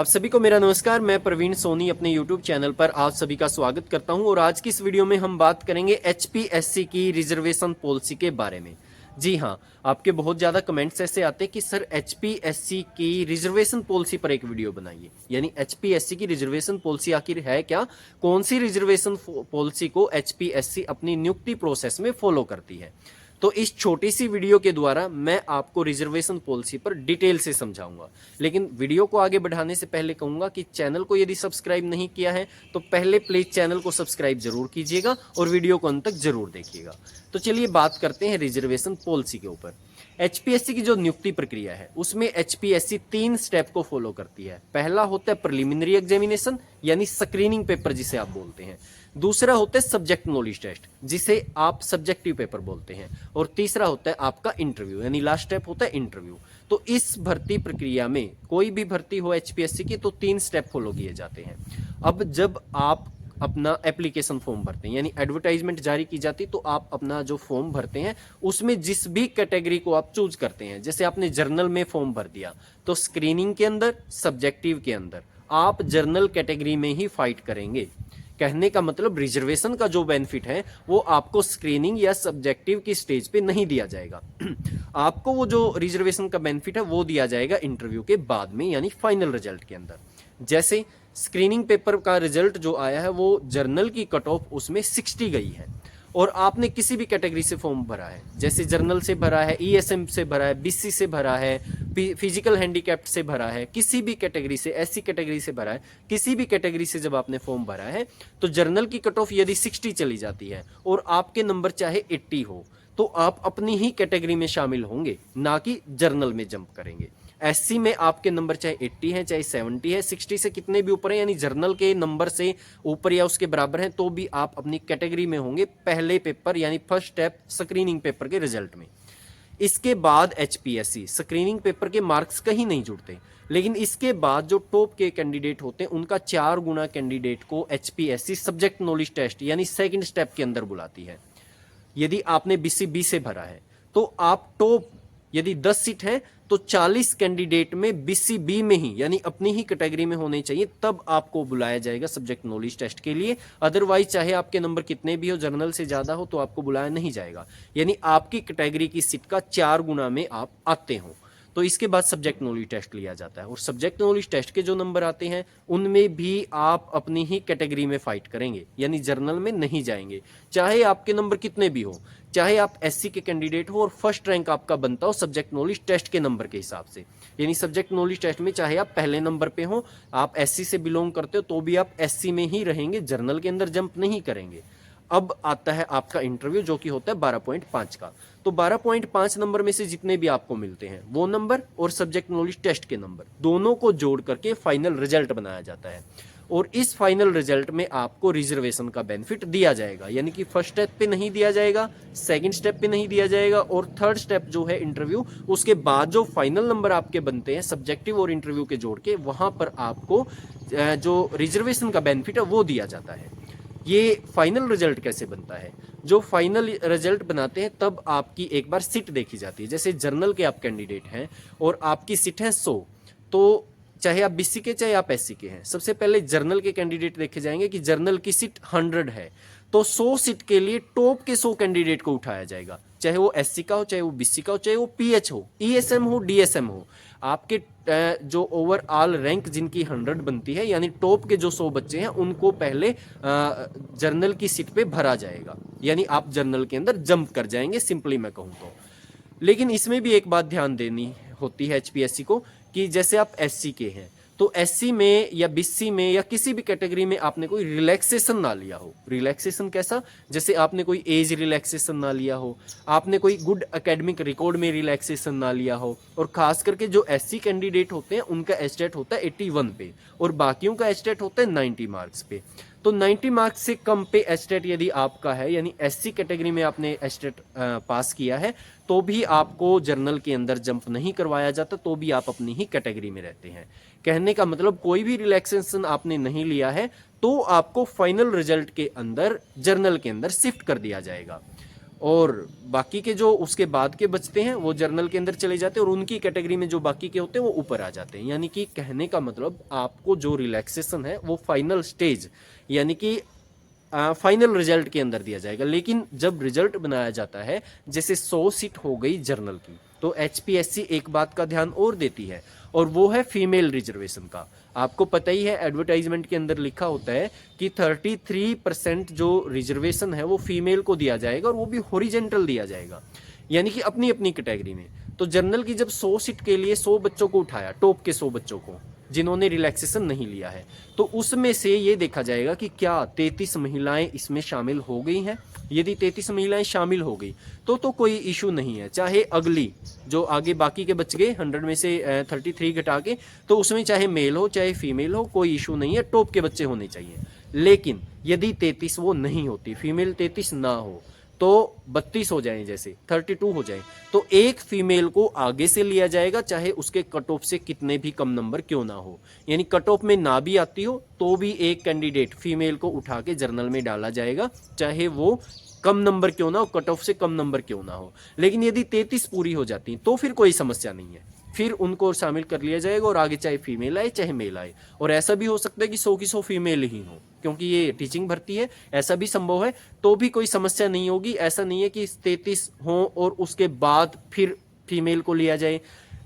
आप सभी को मेरा नमस्कार। मैं प्रवीण सोनी अपने YouTube चैनल पर आप सभी का स्वागत करता हूं और आज की इस वीडियो में हम बात करेंगे एचपीएससी की रिजर्वेशन पॉलिसी के बारे में। जी हां, आपके बहुत ज़्यादा कमेंट्स ऐसे आते हैं कि सर एचपीएससी की रिजर्वेशन पॉलिसी पर एक वीडियो बनाइए। यानी एचपीएससी की रिजर्वेशन पॉलिसी आखिर है क्या, कौन सी रिजर्वेशन पॉलिसी को एचपीएससी अपनी नियुक्ति प्रोसेस में फॉलो करती है। तो इस छोटी सी वीडियो के द्वारा मैं आपको रिजर्वेशन पॉलिसी पर डिटेल से समझाऊंगा। लेकिन वीडियो को आगे बढ़ाने से पहले कहूंगा कि चैनल को यदि सब्सक्राइब नहीं किया है तो पहले प्लीज चैनल को सब्सक्राइब जरूर कीजिएगा और वीडियो को अंत तक जरूर देखिएगा। तो चलिए बात करते हैं रिजर्वेशन पॉलिसी के ऊपर। एचपीएससी की जो नियुक्ति प्रक्रिया है उसमें एचपीएससी 3 स्टेप को फॉलो करती है। पहला होता है प्रिलिमिनरी एग्जामिनेशन यानी स्क्रीनिंग पेपर जिसे आप बोलते हैं। दूसरा होता है सब्जेक्ट नॉलेज टेस्ट जिसे आप सब्जेक्टिव पेपर बोलते हैं। और तीसरा होता है आपका इंटरव्यू यानी लास्ट स्टेप होता है इंटरव्यू। तो इस भर्ती प्रक्रिया में कोई भी भर्ती हो एचपीएससी की तो 3 स्टेप फॉलो किए जाते हैं। अब जब आप अपना एप्लीकेशन फॉर्म भरते हैं यानी एडवर्टाइजमेंट जारी की जाती तो आप अपना जो फॉर्म भरते हैं उसमें जिस भी कैटेगरी को आप चूज करते हैं, जैसे आपने जर्नल में फॉर्म भर दिया तो स्क्रीनिंग के अंदर सब्जेक्टिव के अंदर आप जर्नल कैटेगरी में ही फाइट करेंगे। कहने का मतलब रिजर्वेशन का जो बेनिफिट है वो आपको स्क्रीनिंग या सब्जेक्टिव की स्टेज पे नहीं दिया जाएगा। आपको वो जो रिजर्वेशन का बेनिफिट है वो दिया जाएगा इंटरव्यू के बाद में यानी फाइनल रिजल्ट के अंदर। जैसे स्क्रीनिंग पेपर का रिजल्ट जो आया है वो जर्नल की कट ऑफ उसमें 60 गई है और आपने किसी भी कैटेगरी से फॉर्म भरा है, जैसे जर्नल से भरा है, ईएसएम से भरा है, बीसी से भरा है, फिजिकल हैंडीकैप्ड से भरा है, किसी भी कैटेगरी से, ऐसी कैटेगरी से भरा है, किसी भी कैटेगरी से जब आपने फॉर्म भरा है तो जर्नल की कट ऑफ यदि 60 चली जाती है और आपके नंबर चाहे 80 हो तो आप अपनी ही कैटेगरी में शामिल होंगे, ना कि जर्नल में जंप करेंगे। एससी में आपके नंबर चाहे 80 है चाहे 70 है, 60 से कितने भी ऊपर है यानी जर्नल के नंबर से ऊपर या उसके बराबर हैं तो भी आप अपनी कैटेगरी में होंगे पहले पेपर यानी फर्स्ट स्टेप स्क्रीनिंग पेपर के रिजल्ट में। इसके बाद एचपीएससी स्क्रीनिंग पेपर के मार्क्स कहीं नहीं जुड़ते, लेकिन इसके बाद जो टॉप के कैंडिडेट होते हैं उनका 4 गुना कैंडिडेट को एचपीएससी सब्जेक्ट नॉलेज टेस्ट यानी सेकंड स्टेप के अंदर बुलाती है। यदि आपने बीसीबी से भरा है तो आप टॉप, यदि 10 सीट है तो 40 कैंडिडेट में बीसीबी में ही यानी अपनी ही कैटेगरी में होने चाहिए, तब आपको बुलाया जाएगा सब्जेक्ट नॉलेज टेस्ट के लिए। अदरवाइज चाहे आपके नंबर कितने भी हो, जर्नल से ज्यादा हो तो आपको बुलाया नहीं जाएगा। यानी आपकी कैटेगरी की सीट का 4 गुना में आप आते हो तो इसके बाद सब्जेक्ट नॉलेज टेस्ट लिया जाता है और सब्जेक्ट नॉलेज टेस्ट के जो नंबर आते हैं उनमें भी आप अपनी ही कैटेगरी में फाइट करेंगे यानी जर्नल में नहीं जाएंगे, चाहे आपके नंबर कितने भी हो, चाहे आप एससी के कैंडिडेट हो और फर्स्ट रैंक आपका बनता हो सब्जेक्ट नॉलेज टेस्ट के नंबर के हिसाब से। यानी सब्जेक्ट नॉलेज टेस्ट में चाहे आप पहले नंबर पे हो, आप एससी से बिलोंग करते हो तो भी आप एससी में ही रहेंगे, जर्नल के अंदर जंप नहीं करेंगे। अब आता है आपका इंटरव्यू जो कि होता है 12.5 का। तो 12.5 नंबर में से जितने भी आपको मिलते हैं वो नंबर और सब्जेक्ट नॉलेज टेस्ट के नंबर दोनों को जोड़ करके फाइनल रिजल्ट बनाया जाता है और इस फाइनल रिजल्ट में आपको रिजर्वेशन का बेनिफिट दिया जाएगा। यानी कि फर्स्ट स्टेप पे नहीं दिया जाएगा, सेकंड स्टेप पे नहीं दिया जाएगा और थर्ड स्टेप जो है इंटरव्यू, उसके बाद जो फाइनल नंबर आपके बनते हैं सब्जेक्टिव और इंटरव्यू के जोड़ के, वहां पर आपको जो रिजर्वेशन का बेनिफिट है वो दिया जाता है। ये फाइनल रिजल्ट कैसे बनता है, जो फाइनल रिजल्ट बनाते हैं तब आपकी एक बार सीट देखी जाती है। जैसे जर्नल के आप कैंडिडेट हैं और आपकी सीट है 100, तो चाहे आप बीसी के चाहे आप एससी के हैं, सबसे पहले जर्नल के कैंडिडेट देखे जाएंगे कि जर्नल की सीट 100 है तो 100 सीट के लिए टॉप के 100 कैंडिडेट को उठाया जाएगा, चाहे वो एससी का हो, चाहे वो बीसी का हो, चाहे वो पीएच हो, ईएसएम हो, डीएसएम हो। आपके जो ओवरऑल रैंक जिनकी 100 बनती है यानी टॉप के जो 100 बच्चे हैं उनको पहले जर्नल की सीट पे भरा जाएगा, यानी आप जर्नल के अंदर जंप कर जाएंगे सिंपली मैं कहूँ तो। लेकिन इसमें भी एक बात ध्यान देनी होती है एचपीएससी को कि जैसे आप एससी के हैं तो एससी में या बीसी में या किसी भी कैटेगरी में आपने कोई रिलैक्सेशन ना लिया हो। रिलैक्सेशन कैसा, जैसे आपने कोई एज रिलैक्सेशन ना लिया हो, आपने कोई गुड एकेडमिक रिकॉर्ड में रिलैक्सेशन ना लिया हो, और खास करके जो एससी कैंडिडेट होते हैं उनका एस्टेट होता है 81 पे और बाकियों का एस्टेट होता है 90 मार्क्स पे। तो 90 मार्क्स से कम पे एस्टेट यदि आपका है यानी एससी कैटेगरी में आपने एस्टेट पास किया है तो भी आपको जर्नल के अंदर जंप नहीं करवाया जाता, तो भी आप अपनी ही कैटेगरी में रहते हैं। कहने का मतलब कोई भी रिलैक्सेशन आपने नहीं लिया है तो आपको फाइनल रिजल्ट के अंदर जर्नल के अंदर शिफ्ट कर दिया जाएगा। और बाकी के जो उसके बाद के बचते हैं वो जर्नल के अंदर चले जाते हैं, और उनकी कैटेगरी में जो बाकी के होते हैं वो ऊपर आ जाते हैं। यानी कि कहने का मतलब आपको जो रिलैक्सेशन है वो फाइनल स्टेज यानी कि फाइनल रिजल्ट के अंदर दिया जाएगा। लेकिन जब रिजल्ट बनाया जाता है, जैसे 100 सीट हो गई जर्नल की, तो एचपीएससी एक बात का ध्यान और देती है, और वो है फीमेल रिजर्वेशन का। आपको पता ही है एडवर्टाइजमेंट के अंदर लिखा होता है कि 33% जो रिजर्वेशन है वो फीमेल को दिया जाएगा, और वो भी हॉरिजेंटल दिया जाएगा, यानी कि अपनी अपनी कैटेगरी में। तो जर्नल की जब 100 सीट के लिए 100 बच्चों को उठाया, टॉप के 100 बच्चों को जिन्होंने रिलैक्सेशन नहीं लिया है, तो उसमें से ये देखा जाएगा कि क्या 33 महिलाएं इसमें शामिल हो गई हैं। यदि 33 महिलाएं शामिल हो गई तो कोई इशू नहीं है। चाहे अगली जो आगे बाकी के बच गए 100 में से 33 घटा के, तो उसमें चाहे मेल हो चाहे फीमेल हो, कोई इशू नहीं है, टॉप के बच्चे होने चाहिए। लेकिन यदि 33 वो नहीं होती, फीमेल 33 ना हो, तो 32 हो जाए, जैसे 32 हो जाए, तो एक फीमेल को आगे से लिया जाएगा, चाहे उसके कट ऑफ से कितने भी कम नंबर क्यों ना हो। यानी कट ऑफ में ना भी आती हो तो भी एक कैंडिडेट फीमेल को उठा के जर्नल में डाला जाएगा, चाहे वो कम नंबर क्यों ना हो, कट ऑफ से कम नंबर क्यों ना हो। लेकिन यदि 33 पूरी हो जाती तो फिर कोई समस्या नहीं है, फिर उनको शामिल कर लिया जाएगा, और आगे चाहे फीमेल आए चाहे मेल आए। और ऐसा भी हो सकता है कि 100 की 100 फीमेल ही हो, क्योंकि ये टीचिंग भर्ती है, ऐसा भी संभव है, तो भी कोई समस्या नहीं होगी। ऐसा नहीं है कि 33 हो और उसके बाद फिर फीमेल को लिया जाए।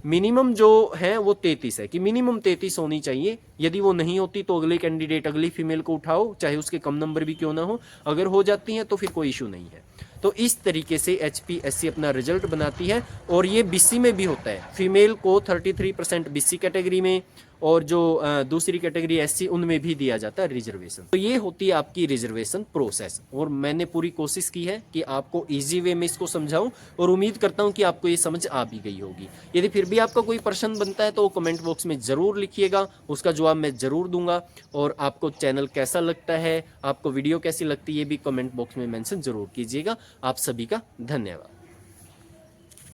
मिनिमम जो है वो 33 है, कि मिनिमम 33 होनी चाहिए। यदि वो नहीं होती तो अगले कैंडिडेट अगली फीमेल को उठाओ, चाहे उसके कम नंबर भी क्यों ना हो। अगर हो जाती हैं तो फिर कोई इशू नहीं है। तो इस तरीके से एचपीएससी अपना रिजल्ट बनाती है, और ये बीसी में भी होता है। फीमेल को 33% बीसी कैटेगरी में, और जो दूसरी कैटेगरी एससी, उनमें भी दिया जाता है रिजर्वेशन। तो ये होती है आपकी रिजर्वेशन प्रोसेस, और मैंने पूरी कोशिश की है कि आपको इजी वे में इसको समझाऊं, और उम्मीद करता हूं कि आपको ये समझ आ भी गई होगी। यदि फिर भी आपका कोई प्रश्न बनता है तो कमेंट बॉक्स में ज़रूर लिखिएगा, उसका जवाब मैं ज़रूर दूंगा। और आपको चैनल कैसा लगता है, आपको वीडियो कैसी लगती है, ये भी कमेंट बॉक्स में मेंशन ज़रूर कीजिएगा। आप सभी का धन्यवाद।